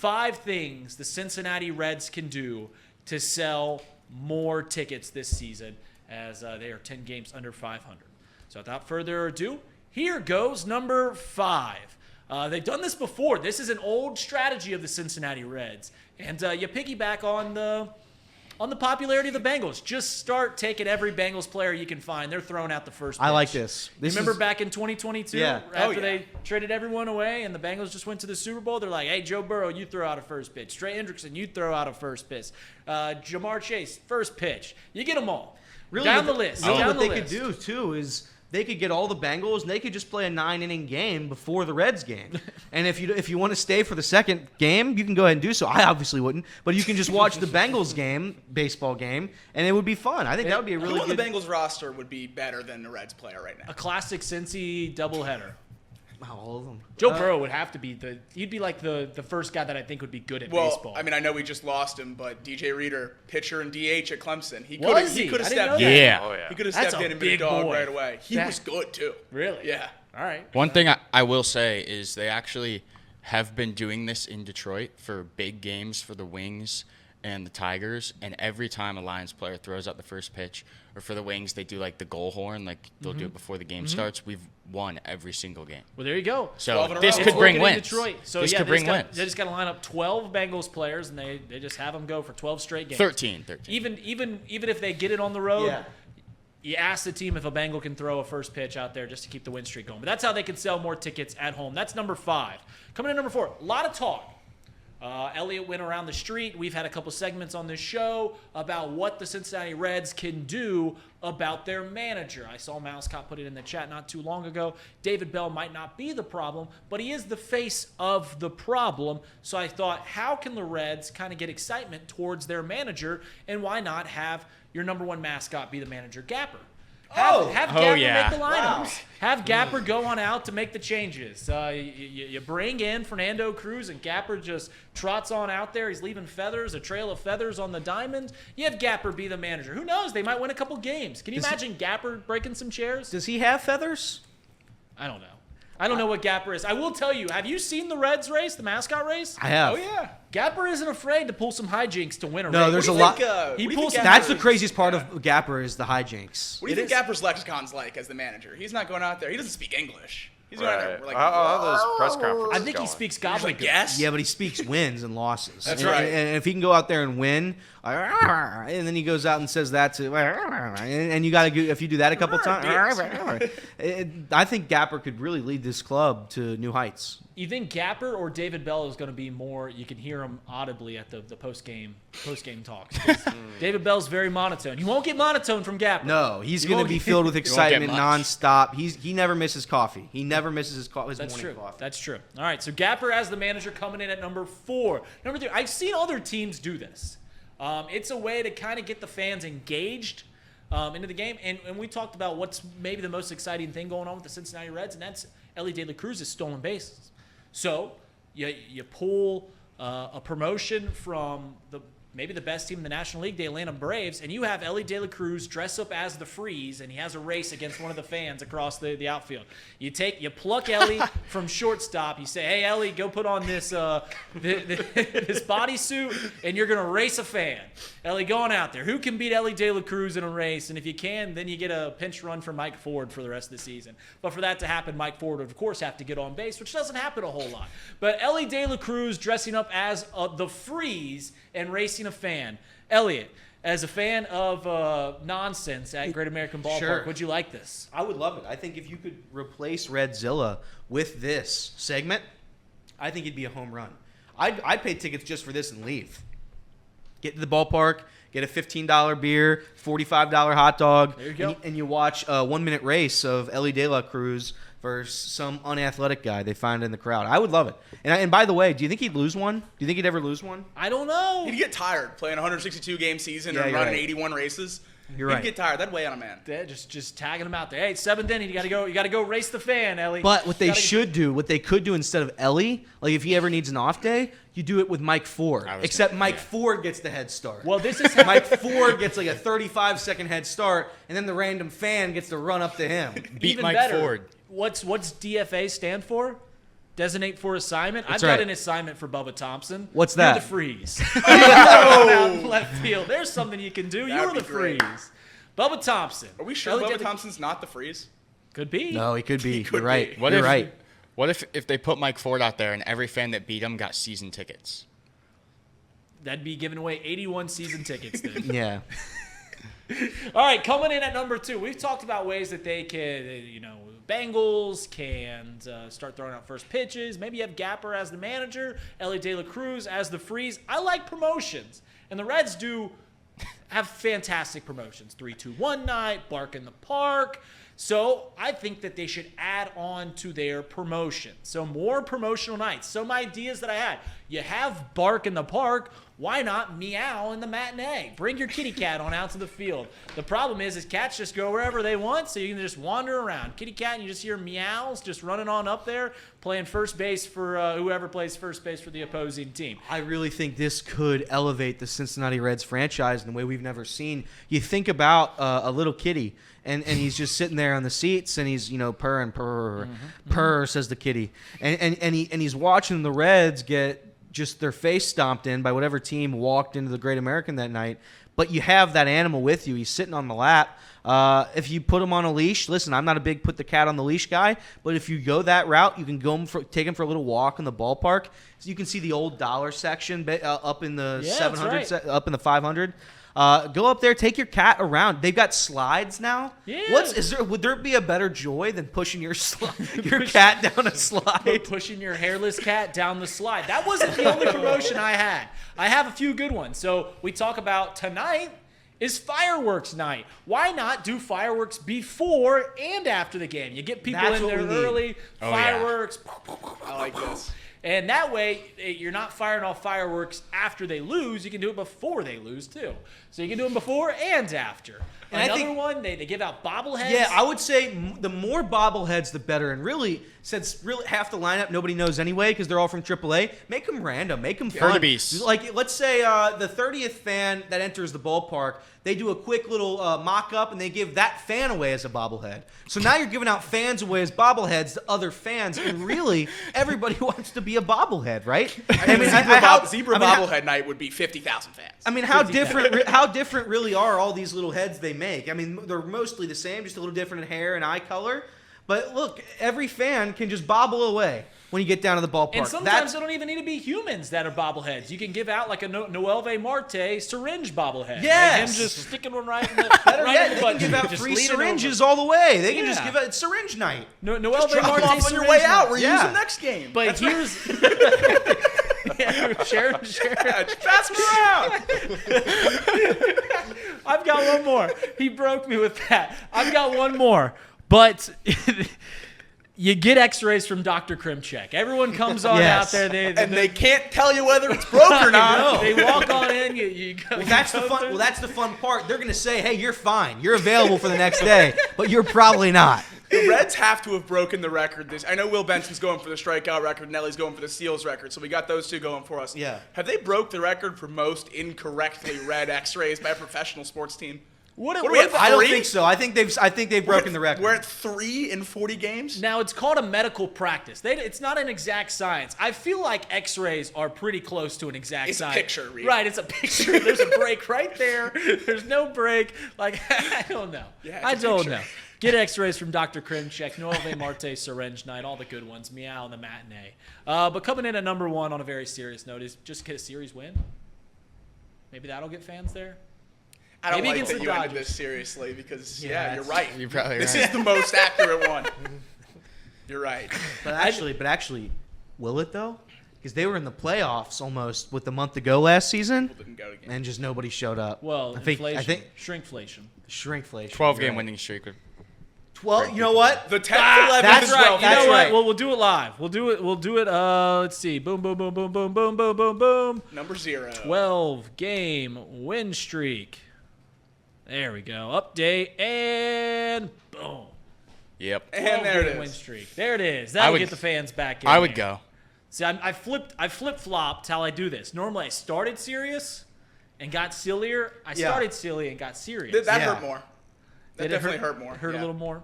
5 things the Cincinnati Reds can do to sell more tickets this season, as they are 10 games under 500. So without further ado, here goes number 5. They've done this before. This is an old strategy of the Cincinnati Reds. And you piggyback on the popularity of the Bengals. Just start taking every Bengals player you can find. They're throwing out the first pitch. I like this. Remember back in 2022? Yeah. After they traded everyone away and the Bengals just went to the Super Bowl, they're like, hey, Joe Burrow, you throw out a first pitch. Trey Hendrickson, you throw out a first pitch. Jamar Chase, first pitch. You get them all. Really, down the list. Really, down what the they list. could do, too, is they could get all the Bengals, and they could just play a 9-inning game before the Reds game. And if you want to stay for the second game, you can go ahead and do so. I obviously wouldn't, but you can just watch the Bengals baseball game, and it would be fun. I think that would be a really Who on good. the Bengals roster would be better than the Reds player right now? A classic Cincy doubleheader. All of them. Joe Burrow would have to be he'd be like the first guy that I think would be good at baseball. I mean, I know we just lost him, but DJ Reader, pitcher and DH at Clemson, he Was he? could have I didn't know stepped that. in. Yeah. Oh, yeah. He could have That's stepped a in and been a big dog boy. right away. He That- was good too. Really? Yeah. All right. One thing I will say is they actually have been doing this in Detroit for big games for the Wings and the Tigers, and every time a Lions player throws out the first pitch, or for the Wings, they do like the goal horn, like they'll do it before the game starts. We've won every single game. Well, there you go. So 12 in a this row. could bring Working in wins. Detroit. So This yeah, could bring they wins. just got to line up 12 Bengals players, and they just have them go for 12 straight games. 13. Even if they get it on the road, Yeah. you ask the team if a Bengal can throw a first pitch out there just to keep the win streak going. But that's how they can sell more tickets at home. That's number 5. Coming in number 4, a lot of talk. Elliot went around the street. We've had a couple segments on this show about what the Cincinnati Reds can do about their manager. I saw Mousecott put it in the chat not too long ago. David Bell might not be the problem, but he is the face of the problem. So I thought, how can the Reds kind of get excitement towards their manager, and why not have your number 1 mascot be the manager, Gapper? Have Gapper yeah. make the lineups. Have Gapper go on out to make the changes. You bring in Fernando Cruz, and Gapper just trots on out there. He's leaving feathers, a trail of feathers on the diamond. You have Gapper be the manager. Who knows? They might win a couple games. Can you imagine Gapper breaking some chairs? Does he have feathers? I don't know. I don't know what Gapper is. I will tell you, have you seen the Reds race, the mascot race? I have. Oh yeah. Gapper isn't afraid to pull some hijinks to win a race. No, there's a lot. He pulls some- That's the craziest part of Gapper is the hijinks. What do you think Gapper's lexicon's like as the manager? He's not going out there. He doesn't speak English. He's going out Right. there like, How are those press conferences I think he going? speaks he's like, gobbledygook. yes. Yeah, but he speaks wins and losses. That's And- right. And if he can go out there and win, and then he goes out and says that to, and you got to if you do that a couple times, I think Gapper could really lead this club to new heights. You think Gapper or David Bell is going to be more? You can hear him audibly at the post game talks. David Bell's very monotone. You won't get monotone from Gapper. No, he's You going to won't be get- filled with won't get excitement much. nonstop. He never misses coffee. He never misses his That's morning true. coffee. That's true. All right, so Gapper as the manager coming in at number 4. Number 3, I've seen other teams do this. It's a way to kind of get the fans engaged into the game. And we talked about what's maybe the most exciting thing going on with the Cincinnati Reds, and that's Ellie De La Cruz's stolen bases. So you pull a promotion from maybe the best team in the National League, the Atlanta Braves, and you have Ellie De La Cruz dress up as the Freeze, and he has a race against one of the fans across the outfield. You pluck Ellie from shortstop. You say, "Hey, Ellie, go put on this this bodysuit, and you're gonna race a fan." Ellie, going out there. Who can beat Ellie De La Cruz in a race? And if you can, then you get a pinch run for Mike Ford for the rest of the season. But for that to happen, Mike Ford would, of course, have to get on base, which doesn't happen a whole lot. But Ellie De La Cruz dressing up as the Freeze and racing a fan. Elliot, as a fan of nonsense at Great American Ballpark, Sure. would you like this? I would love it. I think if you could replace Redzilla with this segment, I think it'd be a home run. I'd pay tickets just for this and leave. Get to the ballpark, get a $15 beer, $45 hot dog, There you go. and you watch a 1-minute race of Ellie De La Cruz versus some unathletic guy they find in the crowd. I would love it. And by the way, do you think he'd lose one? Do you think he'd ever lose one? I don't know. He'd get tired playing a 162-game season Yeah, and you're running right. 81 races. You're He'd right. get tired. That'd weigh on a man. Yeah, just tagging him out there. Hey, it's 7th inning. You gotta go race the fan, Ellie. But what they Gotta- should do, what they could do instead of Ellie, like if he ever needs an off day, you do it with Mike Ford. I was Except gonna- Mike yeah. Ford gets the head start. Well, this is how Mike Ford gets like a 35-second head start, and then the random fan gets to run up to him. Beat even Mike better. Ford. What's DFA stand for? Designate for assignment. That's I've got right. an assignment for Bubba Thompson. What's You're that? the freeze. Out in left field. There's something you can do. That'd You're the be great. freeze. Bubba Thompson. Are we sure Bubba Thompson's not the freeze? Could be. No, he could be. could You're right. be. What You're if, right. What if they put Mike Ford out there and every fan that beat him got season tickets? That'd be giving away 81 season tickets then. Yeah. All right, coming in at number 2, we've talked about ways that they can, Bengals can start throwing out first pitches. Maybe you have Gapper as the manager, Ellie De La Cruz as the freeze. I like promotions, and the Reds do have fantastic promotions. 3-2-1 night, Bark in the Park. So I think that they should add on to their promotion. So more promotional nights. Some ideas that I had. You have Bark in the Park. Why not Meow in the matinee? Bring your kitty cat on out to the field. The problem is cats just go wherever they want, so you can just wander around. Kitty cat, and you just hear meows just running on up there, playing first base for whoever plays first base for the opposing team. I really think this could elevate the Cincinnati Reds franchise in a way we've never seen. You think about a little kitty, and he's just sitting there on the seats, and he's purring, purr, says the kitty, and he's watching the Reds get just their face stomped in by whatever team walked into the Great American that night. But you have that animal with you. He's sitting on the lap. If you put him on a leash, listen, I'm not a big put the cat on the leash guy, but if you go that route, you can take him for a little walk in the ballpark. So you can see the old dollar section up in the 700, right. up in the 500. Go up there, take your cat around. They've got slides now. Yeah. Would there be a better joy than pushing your cat down a slide? Pushing your hairless cat down the slide. That wasn't the only promotion I had. I have a few good ones. So we talk about tonight is fireworks night. Why not do fireworks before and after the game? You get people That's in what there we need. early, Oh, fireworks. I like this. And that way, you're not firing off fireworks after they lose. You can do it before they lose, too. So you can do them before and after. And I Another think- one, they give out bobbleheads. Yeah, I would say the more bobbleheads, the better. And really, since really half the lineup nobody knows anyway because they're all from AAA, make them random, make them fun. Furnabees. Like, let's say the 30th fan that enters the ballpark, they do a quick little mock-up and they give that fan away as a bobblehead. So now you're giving out fans away as bobbleheads to other fans, and really, everybody wants to be a bobblehead, right? Zebra how- bobblehead night would be 50,000 fans. I mean, how different really are all these little heads they make? I mean, they're mostly the same, just a little different in hair and eye color. But look, every fan can just bobble away when you get down to the ballpark. And sometimes they don't even need to be humans that are bobbleheads. You can give out like a Noelve Marte syringe bobblehead. Yes. Like him just sticking one right in the, Better right yet, in the they butt. can give out Just free lean it syringes over. all the way. They can Yeah. just give out syringe night. Noelve Drop Marte them off on your syringe way out. night. Reuse Yeah. them next game. But here's yeah, share. Just pass them around. I've got one more. He broke me with that. I've got one more. But you get x-rays from Dr. Krimchek. Everyone comes on Yes. out there. And they can't tell you whether it's broke or not. They walk on in. You go, Well, that's you the go fun. through. Well, that's the fun part. They're gonna say, "Hey, you're fine. You're available for the next day," but you're probably not. The Reds have to have broken the record. I know Will Benson's going for the strikeout record. Nelly's going for the steals record. So we got those two going for us. Yeah. Have they broke the record for most incorrectly read X-rays by a professional sports team? What are we at, I don't 3? think so. I think they've broken the record. We're at 3 in 40 games. Now, it's called a medical practice. It's not an exact science. I feel like x-rays are pretty close to an exact It's a science. picture, Reed. Right, it's a picture. There's a break right there. There's no break. Like, I don't know. Yeah, I it's a don't picture. know. Get x-rays from Dr. Krimchek, Noelve Marte syringe night, all the good ones, Meow and the matinee. But coming in at number 1 on a very serious note is just get a series win. Maybe that'll get fans there. I don't Maybe like against that the you ended Dodgers. this seriously because, Yeah, yeah, you're right. You're probably This right. is the most accurate one. You're right. But actually, will it though? Because they were in the playoffs almost with a month to go last season, Didn't go to game. and just nobody showed up. Well, I think shrinkflation. shrinkflation. 12-game right. winning streak. Well, you know what? The 10th, 11th, that's and right. 12th. You know That's what? right. Well, we'll do it live. We'll do it. Let's see. Boom, boom, boom, boom, boom, boom, boom, boom, boom. Number 0. 12-game win streak. There we go. Update and boom. Yep. And there 12-game it win is. streak. There it is. That'll would- get the fans back in. I would there. go. See, I flip-flopped how I do this. Normally, I started serious and got sillier. I Yeah. started silly and got serious. That Yeah. hurt more. That Did it definitely hurt more. Hurt Yeah. a little more.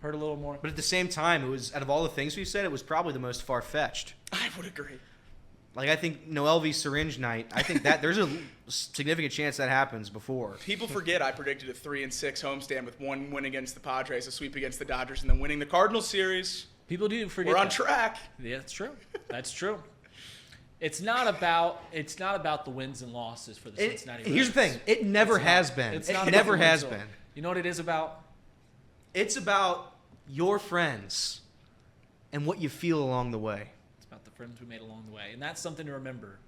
Hurt a little more. But at the same time, it was, out of all the things we said, it was probably the most far-fetched. I would agree. Like, I think Noel v. Syringe night, I think that there's a significant chance that happens before. People forget I predicted a 3-6 homestand with one win against the Padres, a sweep against the Dodgers, and then winning the Cardinals series. People do forget. We're on that. track. Yeah, that's true. That's true. It's not about the wins and losses for the Cincinnati Reds. Here's the thing. It never has been. It's It not never about the has wins. been. You know what it is about? It's about your friends and what you feel along the way. It's about the friends we made along the way, and that's something to remember